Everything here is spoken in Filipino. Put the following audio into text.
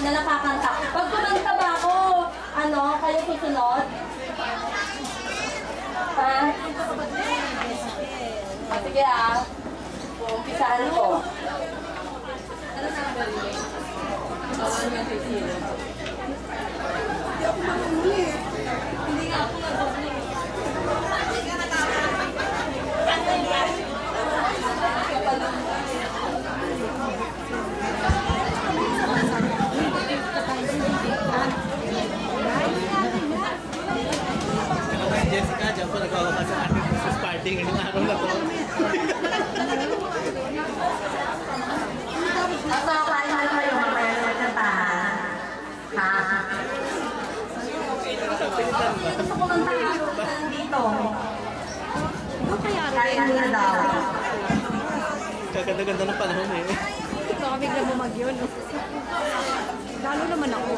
na nakakanta. Pag kumanta ba ako, ano, kayo susunod? Ha? Sige umpisahan ko. Ano number yun? Hindi ako manuli. Hindi nga ako manuli. Jessica, dyan po nagwawakas sa ating Christmas party ngayong araw na to. Ito, kain na kayo mamaya sa kantahan. Ha? Gusto ko ng tayo dito. Kain na daw. Kaganda-ganda ng panahon eh. Baka bigla bumagyo, no? Lalo naman ako.